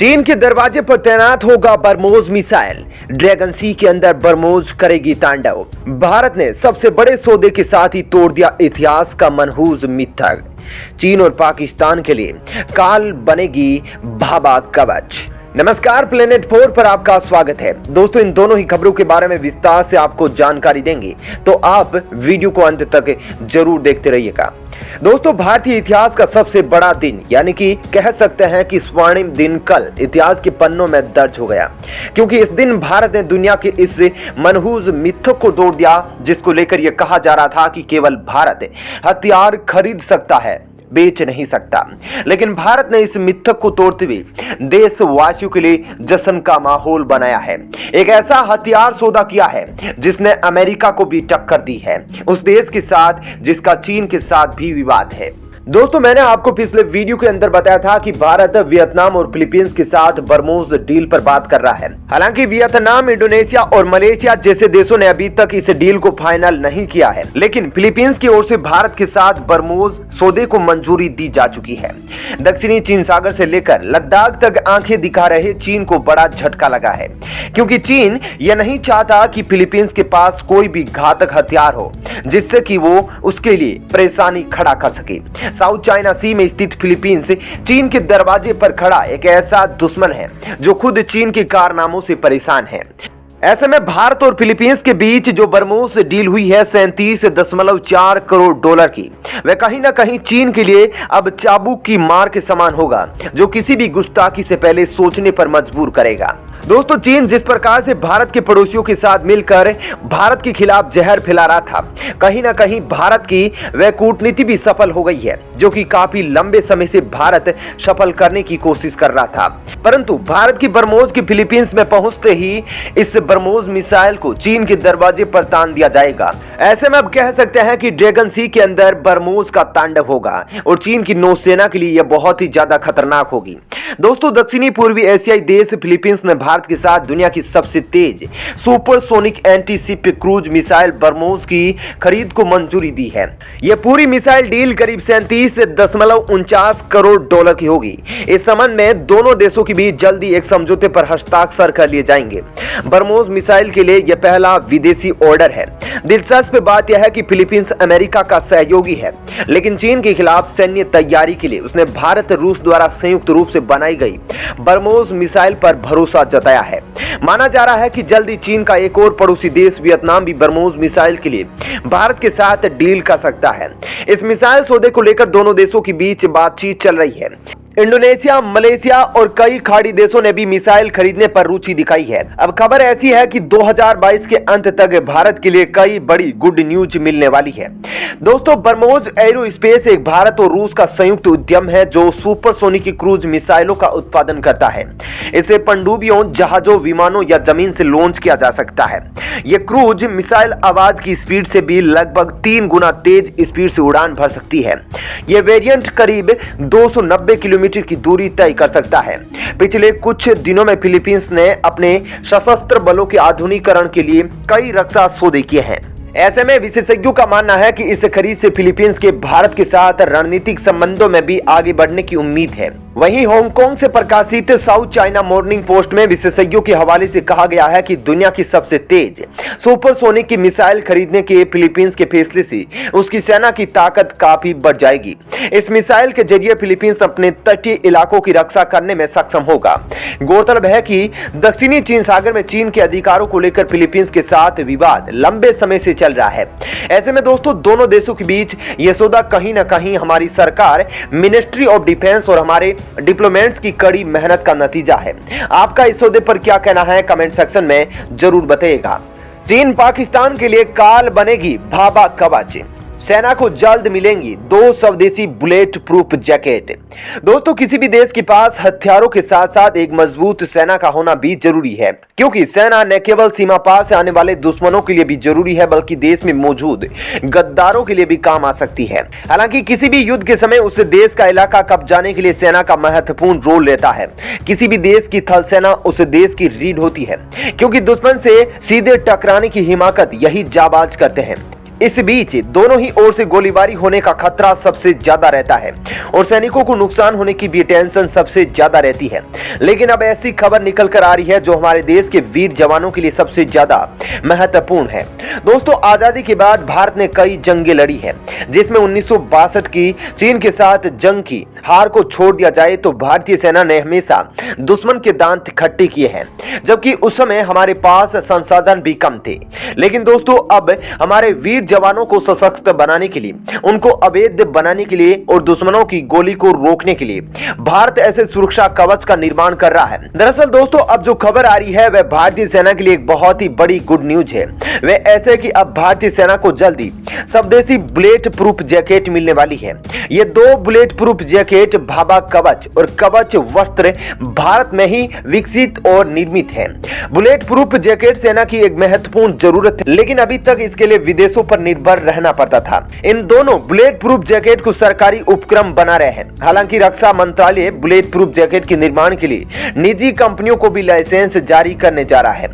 चीन के दरवाजे पर तैनात होगा बरमोस मिसाइल। ड्रैगन सी के अंदर बरमोस करेगी तांडव। भारत ने सबसे बड़े सौदे के साथ ही तोड़ दिया इतिहास का मनहूस मिथक। चीन और पाकिस्तान के लिए काल बनेगी भाभा कवच। नमस्कार, प्लेनेट 4 पर आपका स्वागत है। दोस्तों, इन दोनों ही खबरों के बारे में विस्तार से आपको जानकारी देंगे, तो आप वीडियो को अंत तक जरूर देखते रहिएगा। दोस्तों, भारतीय इतिहास का सबसे बड़ा दिन यानी कि कह सकते हैं कि स्वर्णिम दिन कल इतिहास के पन्नों में दर्ज हो गया, क्योंकि इस दिन भारत ने दुनिया के इस मनहूस मिथक को तोड़ दिया जिसको लेकर यह कहा जा रहा था कि केवल भारत हथियार खरीद सकता है, बेच नहीं सकता। लेकिन भारत ने इस मिथक को तोड़ते हुए देशवासियों के लिए जश्न का माहौल बनाया है। एक ऐसा हथियार सौदा किया है जिसने अमेरिका को भी टक्कर दी है, उस देश के साथ जिसका चीन के साथ भी विवाद है। दोस्तों, मैंने आपको पिछले वीडियो के अंदर बताया था कि भारत वियतनाम और फिलीपींस के साथ बरमोस डील पर बात कर रहा है। हालांकि वियतनाम, इंडोनेशिया और मलेशिया जैसे देशों ने अभी तक इस डील को फाइनल नहीं किया है, लेकिन फिलीपींस की ओर से भारत के साथ बरमोस सौदे को मंजूरी दी जा चुकी है। दक्षिणी चीन सागर से लेकर लद्दाख तक आंखें दिखा रहे चीन को बड़ा झटका लगा है, क्योंकि चीन यह नहीं चाहता कि फिलीपींस के पास कोई भी घातक हथियार हो जिससे कि वो उसके लिए परेशानी खड़ा कर सके। साउथ चाइना सी में स्थित फिलीपींस चीन के दरवाजे पर खड़ा एक ऐसा दुश्मन है जो खुद चीन के कारनामों से परेशान है। ऐसे में भारत और फिलीपींस के बीच जो बरमोस डील हुई है 37.4 करोड़ डॉलर की, वह कहीं ना कहीं चीन के लिए अब चाबुक की मार के समान होगा, जो किसी भी गुस्ताखी से पहले सोचने पर मजबूर करेगा। दोस्तों, चीन जिस प्रकार से भारत के पड़ोसियों के साथ मिलकर भारत के खिलाफ जहर फैला रहा था, कहीं ना कहीं भारत की वह कूटनीति भी सफल हो गई है, जो कि काफी लंबे समय से भारत सफल करने की कोशिश कर रहा था। परंतु भारत की बरमोस की फिलीपींस में पहुंचते ही इस बरमोस मिसाइल को चीन के दरवाजे पर तान दिया जाएगा। ऐसे में अब कह सकते हैं कि ड्रैगन सी के अंदर बरमोस का तांडव होगा और चीन की नौसेना के लिए यह बहुत ही ज्यादा खतरनाक होगी। दोस्तों, दक्षिणी पूर्वी एशियाई देश फिलीपींस ने भारत के साथ दुनिया की सबसे तेज supersonic anti ship cruise missile BrahMos की खरीद को मंजूरी दी है। यह पूरी मिसाइल डील करीब 37.49 करोड़ डॉलर की होगी। इस संबंध में दोनों देशों के बीच जल्दी एक समझौते पर हस्ताक्षर कर लिए जाएंगे। बरमोस मिसाइल के लिए यह पहला विदेशी ऑर्डर है। दिलचस्प बात यह है कि फिलीपींस अमेरिका का सहयोगी है, लेकिन चीन के खिलाफ सैन्य तैयारी के लिए उसने भारत रूस द्वारा संयुक्त रूप से बनाई गई बरमोस मिसाइल पर भरोसा जताया है। माना जा रहा है कि जल्दी चीन का एक और पड़ोसी देश वियतनाम भी बरमोस मिसाइल के लिए भारत के साथ डील कर सकता है। इस मिसाइल सौदे को लेकर दोनों देशों के बीच बातचीत चल रही है। इंडोनेशिया, मलेशिया और कई खाड़ी देशों ने भी मिसाइल खरीदने पर रुचि दिखाई है। अब खबर ऐसी है कि 2022 के अंत तक भारत के लिए कई बड़ी गुड न्यूज मिलने वाली है। दोस्तों, बरमोस एरोस्पेस एक भारत और रूस का संयुक्त उद्यम है जो सुपरसोनिक क्रूज मिसाइलों का उत्पादन करता है। इसे पनडुब्बियों, जहाजों, विमानों या जमीन से लॉन्च किया जा सकता है। यह क्रूज मिसाइल आवाज की स्पीड से भी लगभग 3 गुना तेज स्पीड से उड़ान भर सकती है। यह वेरिएंट करीब 290 किलोमीटर की दूरी तय कर सकता है। पिछले कुछ दिनों में फिलीपींस ने अपने सशस्त्र बलों के आधुनिकीकरण के लिए कई रक्षा सौदे किए हैं। ऐसे में विशेषज्ञों का मानना है कि इस खरीद से फिलीपींस के भारत के साथ रणनीतिक संबंधों में भी आगे बढ़ने की उम्मीद है। वहीं हांगकांग से प्रकाशित साउथ चाइना मॉर्निंग पोस्ट में विशेषज्ञों के हवाले से कहा गया है कि दुनिया की सबसे तेज सुपरसोनिक की मिसाइल खरीदने के फिलीपींस के फैसले से उसकी सेना की ताकत काफी बढ़ जाएगी। इस मिसाइल के जरिए फिलीपींस अपने तटीय इलाकों की रक्षा करने में सक्षम होगा। गौरतलब है कि दक्षिणी चीन सागर में चीन के अधिकारों को लेकर फिलीपींस के साथ विवाद लंबे समय से चल रहा है। ऐसे में दोस्तों, दोनों देशों के बीच यह सौदा कहीं ना कहीं हमारी सरकार, मिनिस्ट्री ऑफ डिफेंस और हमारे डिप्लोमेट्स की कड़ी मेहनत का नतीजा है। आपका इस सौदे पर क्या कहना है, कमेंट सेक्शन में जरूर बताइएगा। चीन पाकिस्तान के लिए काल बनेगी भाभा कवच। सेना को जल्द मिलेंगी 2 स्वदेशी बुलेट प्रूफ जैकेट। दोस्तों, किसी भी देश के पास हथियारों के साथ साथ एक मजबूत सेना का होना भी जरूरी है, क्योंकि सेना न केवल सीमा पार से आने वाले दुश्मनों के लिए भी जरूरी है, बल्कि देश में मौजूद गद्दारों के लिए भी काम आ सकती है। हालांकि किसी भी युद्ध के समय उस देश का इलाका कब्जाने के लिए सेना का महत्वपूर्ण रोल रहता है। किसी भी देश की थल सेना उस देश की रीढ़ होती है, क्योंकि दुश्मन से सीधे टकराने की हिमाकत यही जाबाज करते हैं। इस बीच दोनों ही ओर से गोलीबारी होने का खतरा सबसे ज्यादा रहता है और सैनिकों को नुकसान होने की भी टेंशन सबसे ज्यादा रहती है। लेकिन अब ऐसी खबर निकल कर आ रही है जो हमारे देश के वीर जवानों के लिए सबसे ज्यादा महत्वपूर्ण है। दोस्तों, आजादी के बाद भारत ने कई जंगें लड़ी है, जिसमें 1962 की चीन के साथ जंग की हार को छोड़ दिया जाए तो भारतीय सेना ने हमेशा दुश्मन के दांत खट्टे किए हैं, जबकि उस समय हमारे पास संसाधन भी कम थे। लेकिन दोस्तों, अब हमारे वीर जवानों को सशक्त बनाने के लिए, उनको अवैध बनाने के लिए और दुश्मनों की गोली को रोकने के लिए भारत ऐसे सुरक्षा कवच का निर्माण कर रहा है। दरअसल दोस्तों, अब जो खबर आ रही है वह भारतीय सेना के लिए एक बहुत ही बड़ी गुड न्यूज है। वह ऐसे कि अब भारतीय सेना को जल्दी स्वदेशी बुलेट प्रूफ जैकेट मिलने वाली है। ये 2 बुलेट प्रूफ जैकेट भाभा कवच और कवच वस्त्र भारत में ही विकसित और निर्मित है। बुलेट प्रूफ जैकेट सेना की एक महत्वपूर्ण जरूरत है, लेकिन अभी तक इसके लिए विदेशों पर निर्भर रहना पड़ता था। इन दोनों बुलेट प्रूफ जैकेट को सरकारी उपक्रम बना रहे हैं। हालांकि रक्षा मंत्रालय बुलेट प्रूफ जैकेट के निर्माण के लिए निजी कंपनियों को भी लाइसेंस जारी करने जा रहा है।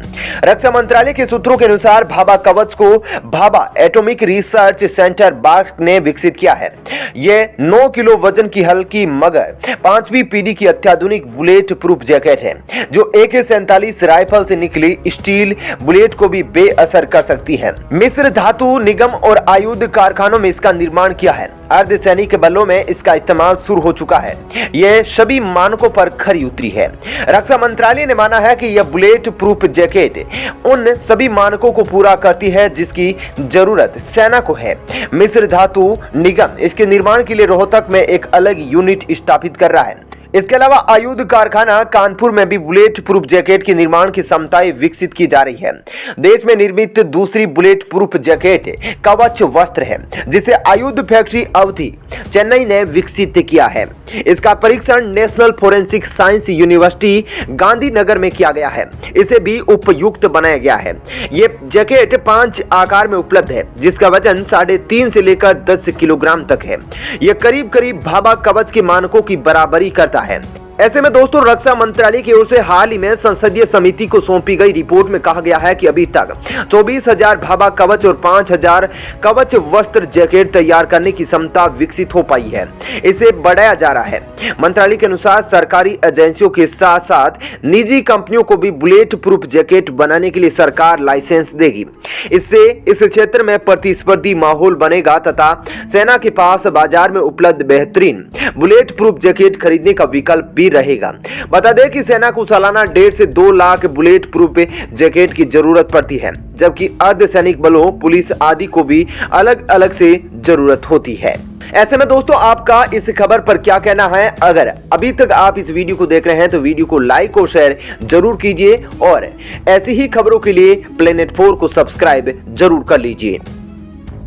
रक्षा मंत्रालय के सूत्रों के अनुसार भाभा कवच को Bhabha atomic research centre bark ने विकसित किया है। यह 9 किलो वजन की हल्की मगर 5वीं पीढ़ी की अत्याधुनिक बुलेट प्रूफ जैकेट है, जो AK-47 राइफल से निकली स्टील बुलेट को भी बेअसर कर सकती है। मिस्र धातु निगम और आयुध कारखानों में इसका निर्माण किया है। अर्धसैनिक बलों में इसका इस्तेमाल शुरू हो चुका है। यह सभी मानकों पर खरी उतरी है। रक्षा मंत्रालय ने माना है कि यह बुलेट प्रूफ जैकेट उन सभी मानकों को पूरा करती है जिसकी जरूरत सेना को है। मिस्र धातु निगम इसके निर्माण के लिए रोहतक में एक अलग यूनिट स्थापित कर रहा है। इसके अलावा आयुध कारखाना कानपुर में भी बुलेट प्रूफ जैकेट के निर्माण की क्षमताएं विकसित की जा रही है। देश में निर्मित दूसरी बुलेट प्रूफ जैकेट कवच वस्त्र है, जिसे आयुध फैक्ट्री अवधि चेन्नई ने विकसित किया है। इसका परीक्षण national forensic science university Gandhinagar में किया गया है। इसे भी उपयुक्त बनाया गया है। ये जैकेट 5 आकार में उपलब्ध है, जिसका वजन 3.5 से लेकर 10 किलोग्राम तक है। यह करीब करीब भाभा कवच के मानकों की बराबरी करता है। ऐसे में दोस्तों, रक्षा मंत्रालय की ओर से हाल ही में संसदीय समिति को सौंपी गई रिपोर्ट में कहा गया है कि अभी तक 24,000 भाभा कवच और 5,000 कवच वस्त्र जैकेट तैयार करने की क्षमता विकसित हो पाई है। इसे बढ़ाया जा रहा है। मंत्रालय के अनुसार सरकारी एजेंसियों के साथ साथ निजी कंपनियों को भी बुलेट प्रूफ जैकेट बनाने के लिए सरकार लाइसेंस देगी। इससे इस क्षेत्र में प्रतिस्पर्धी माहौल बनेगा तथा सेना के पास बाजार में उपलब्ध बेहतरीन बुलेट प्रूफ जैकेट खरीदने का विकल्प भी रहेगा। बता दें कि सेना को सालाना 1.5 से 2 लाख बुलेट प्रूफ जैकेट की जरूरत पड़ती है, जबकि अर्धसैनिक बलों, पुलिस आदि को भी अलग अलग से जरूरत होती है। ऐसे में दोस्तों, आपका इस खबर पर क्या कहना है? अगर अभी तक आप इस वीडियो को देख रहे हैं तो वीडियो को लाइक और शेयर जरूर कीजिए और ऐसी ही खबरों के लिए प्लेनेट 4 को सब्सक्राइब जरूर कर लीजिए।